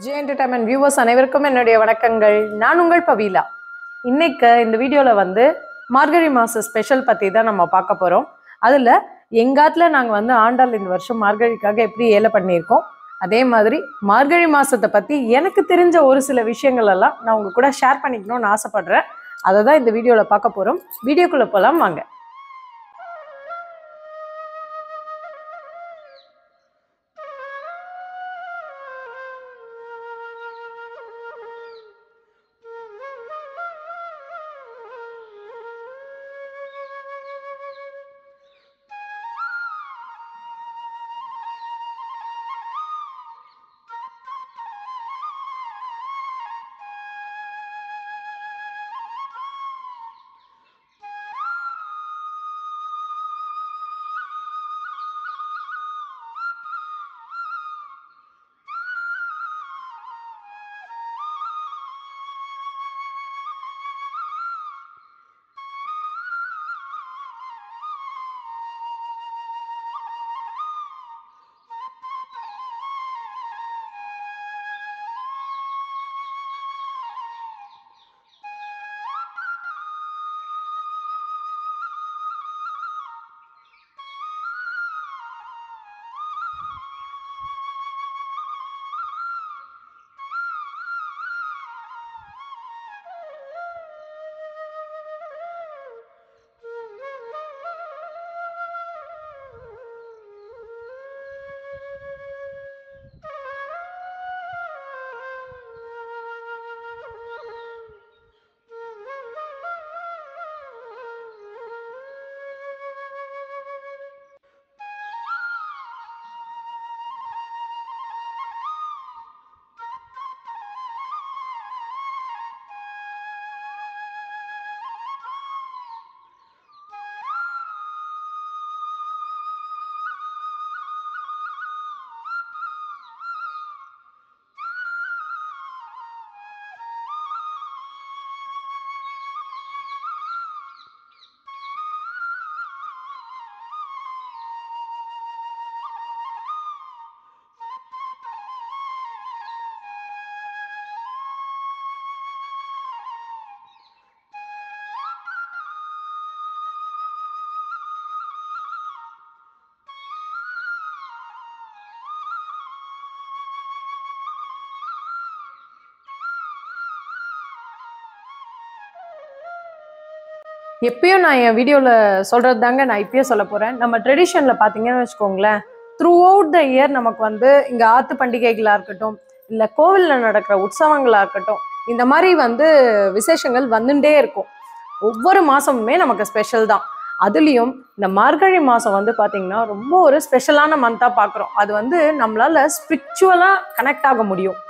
J entertainment viewers அனைவருக்கும் என்னுடைய வணக்கங்கள். நான் உங்கள் பவிலா. இன்னைக்கு இந்த வீடியோவில் வந்து மார்கழி மாத ஸ்பெஷல் பற்றி தான் நம்ம பார்க்க போகிறோம். அதில் எங்காத்தில் நாங்கள் வந்து ஆண்டாள் இந்த வருஷம் மார்கழிக்காக எப்படி ஏல பண்ணியிருக்கோம், அதே மாதிரி மார்கழி மாதத்தை பற்றி எனக்கு தெரிஞ்ச ஒரு சில விஷயங்கள் எல்லாம் நான் உங்கள் கூட ஷேர் பண்ணிக்கணும்னு ஆசைப்பட்றேன். அதை தான் இந்த வீடியோவில் பார்க்க போகிறோம். வீடியோக்குள்ளே போகலாம் வாங்க. எப்பயும் நான் என் வீடியோவில் சொல்கிறது தாங்க நான் இப்பயும் சொல்ல போகிறேன். நம்ம ட்ரெடிஷனில் பார்த்தீங்கன்னு வச்சுக்கோங்களேன், த்ரூ அவுட் த இயர் நமக்கு வந்து இங்கே ஆற்று பண்டிகைகளாக இருக்கட்டும், இல்லை கோவிலில் நடக்கிற உற்சவங்களாக இருக்கட்டும், இந்த மாதிரி வந்து விசேஷங்கள் வந்துட்டே இருக்கும். ஒவ்வொரு மாதமுமே நமக்கு ஸ்பெஷல் தான். அதுலேயும் இந்த மார்கழி மாதம் வந்து பார்த்திங்கன்னா ரொம்ப ஒரு ஸ்பெஷலான மந்தாக பார்க்குறோம். அது வந்து நம்மளால் ஸ்பிரிச்சுவலாக கனெக்ட் ஆக முடியும்.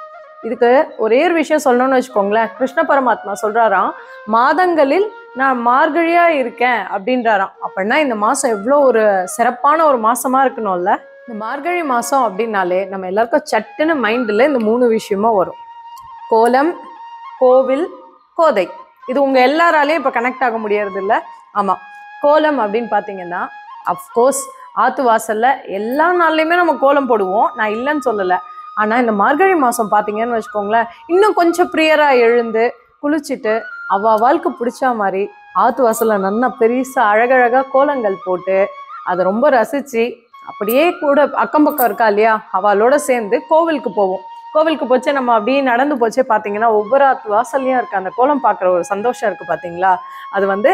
இதுக்கு ஒரே ஒரு விஷயம் சொல்லணும்னு வச்சுக்கோங்களேன். கிருஷ்ண பரமாத்மா சொல்கிறாராம், மாதங்களில் நான் மார்கழியாக இருக்கேன் அப்படின்றாராம். அப்படின்னா இந்த மாதம் எவ்வளோ ஒரு சிறப்பான ஒரு மாதமாக இருக்கணும்ல. இந்த மார்கழி மாதம் அப்படின்னாலே நம்ம எல்லாருக்கும் சட்டுன்னு மைண்டில் இந்த 3 விஷயமும் வரும்: கோலம், கோவில், கோதை. இது உங்கள் எல்லாராலையும் இப்போ கனெக்ட் ஆக முடியறது இல்லை. ஆமாம், கோலம் அப்படின்னு பார்த்தீங்கன்னா அஃப்கோர்ஸ் ஆற்று வாசலில் எல்லா நாள்லையுமே நம்ம கோலம் போடுவோம், நான் இல்லைன்னு சொல்லலை. ஆனால் இந்த மார்கழி மாதம் பார்த்தீங்கன்னு வச்சுக்கோங்களேன், இன்னும் கொஞ்சம் ப்ரியராக எழுந்து குளிச்சுட்டு அவ்வாழ்க்கு பிடிச்ச மாதிரி ஆற்று வாசலில் நல்லா பெருசாக அழகழகாக கோலங்கள் போட்டு அதை ரொம்ப ரசித்து அப்படியே கூட அக்கம் பக்கம் இருக்கா இல்லையா அவளோட சேர்ந்து கோவிலுக்கு போவோம். கோவிலுக்கு போச்சே நம்ம அப்படியே நடந்து போச்சே பார்த்தீங்கன்னா ஒவ்வொரு ஆற்று வாசல்லையும் இருக்க அந்த கோலம் பார்க்குற ஒரு சந்தோஷம் இருக்குது பார்த்தீங்களா, அது வந்து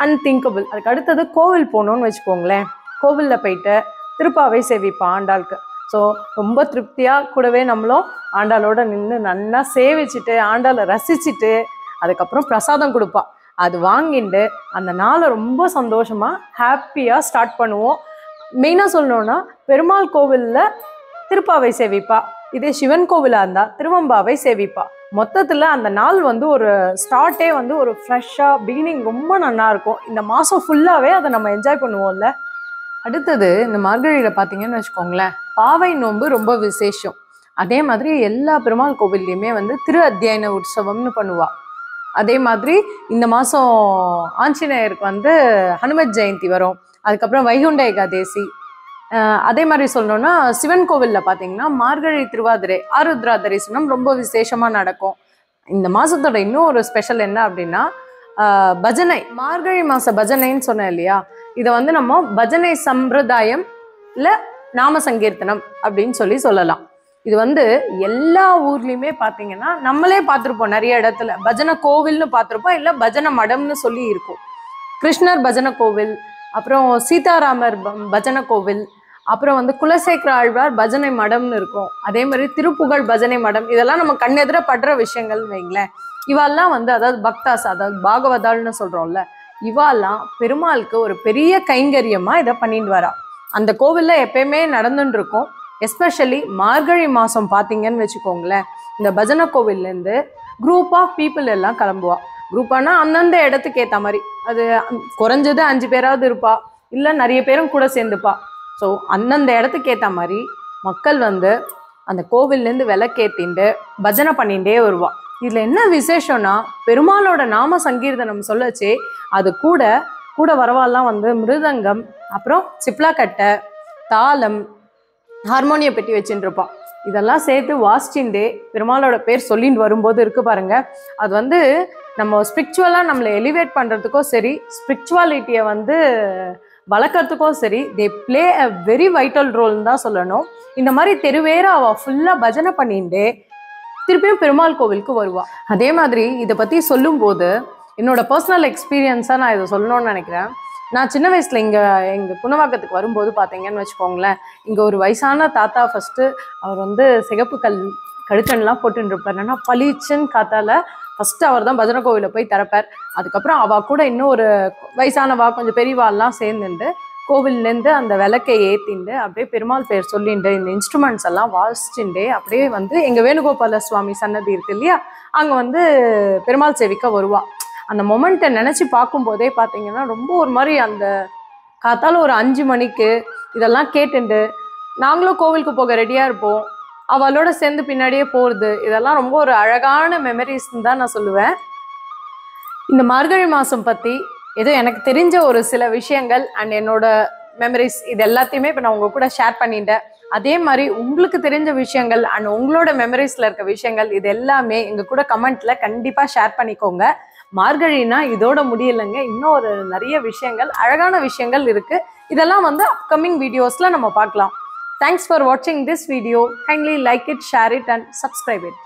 அன்திங்கபிள். அதுக்கு அடுத்தது கோவில் போகணுன்னு வச்சுக்கோங்களேன். கோவிலில் போயிட்டு திருப்பாவை சேவிப்பா ஆண்டாளுக்கு. ஸோ ரொம்ப திருப்தியாக கூடவே நம்மளும் ஆண்டாளோட நின்று நல்லா சேவிச்சுட்டு ஆண்டாளை ரசிச்சுட்டு அதுக்கப்புறம் பிரசாதம் கொடுப்பா. அது வாங்கிட்டு அந்த நாளை ரொம்ப சந்தோஷமாக ஹாப்பியாக ஸ்டார்ட் பண்ணுவோம். மெயினாக சொல்லணுன்னா பெருமாள் கோவிலில் திருப்பாவை சேவிப்பா, இதே சிவன் கோவிலாக இருந்தால் திருவம்பாவை சேவிப்பா. மொத்தத்தில் அந்த நாள் வந்து ஒரு ஸ்டார்ட்டே வந்து ஒரு ஃப்ரெஷ்ஷாக பிகினிங் ரொம்ப நல்லாயிருக்கும். இந்த மாதம் ஃபுல்லாகவே அதை நம்ம என்ஜாய் பண்ணுவோம்ல. அடுத்தது இந்த மார்கழியில் பார்த்தீங்கன்னு வச்சுக்கோங்களேன், பாவை நோன்பு ரொம்ப விசேஷம். அதே மாதிரி எல்லா பெருமாள் கோவில்லையுமே வந்து திரு அத்தியாயன உற்சவம்னு பண்ணுவாள். அதே மாதிரி இந்த மாதம் ஆஞ்சநேயருக்கு வந்து ஹனுமத் ஜெயந்தி வரும். அதுக்கப்புறம் வைகுண்ட ஏகாதேசி, அதே மாதிரி சொல்லணும்னா சிவன் கோவிலில் பார்த்தீங்கன்னா மார்கழி திருவாதிரை ஆருத்ரா தரிசனம் ரொம்ப விசேஷமாக நடக்கும். இந்த மாதத்தோட இன்னும் ஒரு ஸ்பெஷல் என்ன அப்படின்னா பஜனை, மார்கழி மாத பஜனைன்னு சொன்னேன் இல்லையா, இதை வந்து நம்ம பஜனை சம்பிரதாயம் இல்லை நாம சங்கீர்த்தனம் அப்படின்னு சொல்லலாம். இது வந்து எல்லா ஊர்லேயுமே பார்த்தீங்கன்னா நம்மளே பார்த்துருப்போம், நிறைய இடத்துல பஜனை கோவில்னு பார்த்துருப்போம், இல்லை பஜனை மடம்னு சொல்லி இருக்கும். கிருஷ்ணர் பஜனை கோவில், அப்புறம் சீதாராமர் பஜனை கோவில், அப்புறம் வந்து குலசேகர ஆழ்வார் பஜனை மடம்னு இருக்கும். அதே மாதிரி திருப்புகழ் பஜனை மடம், இதெல்லாம் நம்ம கண்ணெதிர படுற விஷயங்கள்னு வைங்களேன். இவாள்லாம் வந்து அதாவது பக்தாஸ், அதாவது பாகவதாள்னு சொல்கிறோம்ல, இவாள்லாம் பெருமாளுக்கு ஒரு பெரிய கைங்கரியமாக இதை பண்ணிட்டு வரா. அந்த கோவிலில் எப்பயுமே நடந்துட்டு இருக்கும். எஸ்பெஷலி மார்கழி மாதம் பார்த்தீங்கன்னு வச்சுக்கோங்களேன், இந்த பஜனை கோவில்லேருந்து குரூப் ஆஃப் பீப்புள் எல்லாம் கிளம்புவா. குரூப்பானா அந்தந்த இடத்துக்கு ஏற்ற மாதிரி, அது குறைஞ்சது 5 பேராவது இருப்பா, இல்லை நிறைய பேரும் கூட சேர்ந்துப்பா. ஸோ அந்தந்த இடத்துக்கு ஏற்ற மாதிரி மக்கள் வந்து அந்த கோவில்லேருந்து விளக்கேற்றிண்டு பஜனை பண்ணிகிட்டே வருவா. இதில் என்ன விசேஷம்னா, பெருமாளோட நாம சங்கீர்த்தனம் சொல்லச்சே அது கூட கூட வரவாலாம் வந்து மிருதங்கம், அப்புறம் சிப்லாக்கட்டை, தாளம், ஹார்மோனிய பெட்டி வச்சுட்டு இருப்பான். இதெல்லாம் சேர்த்து வாசிச்சுட்டே பெருமாளோட பேர் சொல்லிட்டு வரும்போது இருக்கு பாருங்க, அது வந்து நம்ம ஸ்பிரிச்சுவலாக நம்மளை எலிவேட் பண்ணுறதுக்கோ சரி, ஸ்பிரிச்சுவாலிட்டியை வந்து வளர்க்குறதுக்கோ சரி, they play a very vital ரோல்னு தான் சொல்லணும். இந்த மாதிரி தெருவேற அவள் ஃபுல்லாக பஜனை பண்ணிட்டு திருப்பியும் பெருமாள் கோவிலுக்கு வருவாள். அதே மாதிரி இதை பற்றி சொல்லும்போது என்னோட பர்சனல் எக்ஸ்பீரியன்ஸாக நான் இதை சொல்லணும்னு நினைக்கிறேன். நான் சின்ன வயசில் எங்கள் குணவாக்கத்துக்கு வரும்போது பார்த்தீங்கன்னு வச்சுக்கோங்களேன், இங்கே ஒரு வயசான தாத்தா ஃபஸ்ட்டு அவர் வந்து சிகப்பு கழுத்தன்லாம் போட்டுன்னு இருப்பார். என்னன்னா பளிச்சுன்னு காத்தால ஃபஸ்ட்டு அவர் தான் பஜனை கோவிலில் போய் திறப்பார். அதுக்கப்புறம் அவள் கூட இன்னும் ஒரு வயசானவா கொஞ்சம் பெரியவாள்லாம் சேர்ந்துட்டு கோவில்லேருந்து அந்த விளக்கை ஏற்றிண்டு அப்படியே பெருமாள் பேர் சொல்லிண்டு இந்த இன்ஸ்ட்ருமெண்ட்ஸ் எல்லாம் வாசிச்சுட்டே அப்படியே வந்து எங்கள் வேணுகோபால சுவாமி சன்னதி இருக்கு இல்லையா, அங்கே வந்து பெருமாள் சேவிக்க வருவாள். அந்த மொமெண்ட்டை நினச்சி பார்க்கும்போதே பார்த்தீங்கன்னா ரொம்ப ஒரு மாதிரி அந்த காத்தால ஒரு 5 மணிக்கு இதெல்லாம் கேட்டுண்டு நாங்களும் கோவிலுக்கு போக ரெடியாக இருப்போம், அவளோட சேர்ந்து பின்னாடியே போகிறது, இதெல்லாம் ரொம்ப ஒரு அழகான மெமரிஸ்ன்னு தான் நான் சொல்லுவேன். இந்த மார்கழி மாதம் பற்றி ஏதோ எனக்கு தெரிஞ்ச ஒரு சில விஷயங்கள் அண்ட் என்னோட மெமரிஸ் இது எல்லாத்தையுமே இப்போ நான் உங்கள் கூட ஷேர் பண்ணிட்டேன். அதே மாதிரி உங்களுக்கு தெரிஞ்ச விஷயங்கள் அண்ட் உங்களோட மெமரிஸில் இருக்க விஷயங்கள் இது எல்லாமே எங்கள் கூட கமெண்ட்டில் கண்டிப்பாக ஷேர் பண்ணிக்கோங்க. மார்கழினா இதோட முடியலைங்க, இன்னும் ஒரு நிறைய விஷயங்கள், அழகான விஷயங்கள் இருக்குது. இதெல்லாம் வந்து அப்கமிங் வீடியோஸில் நம்ம பார்க்கலாம். Thanks for watching this video. Kindly like it, share it and subscribe it.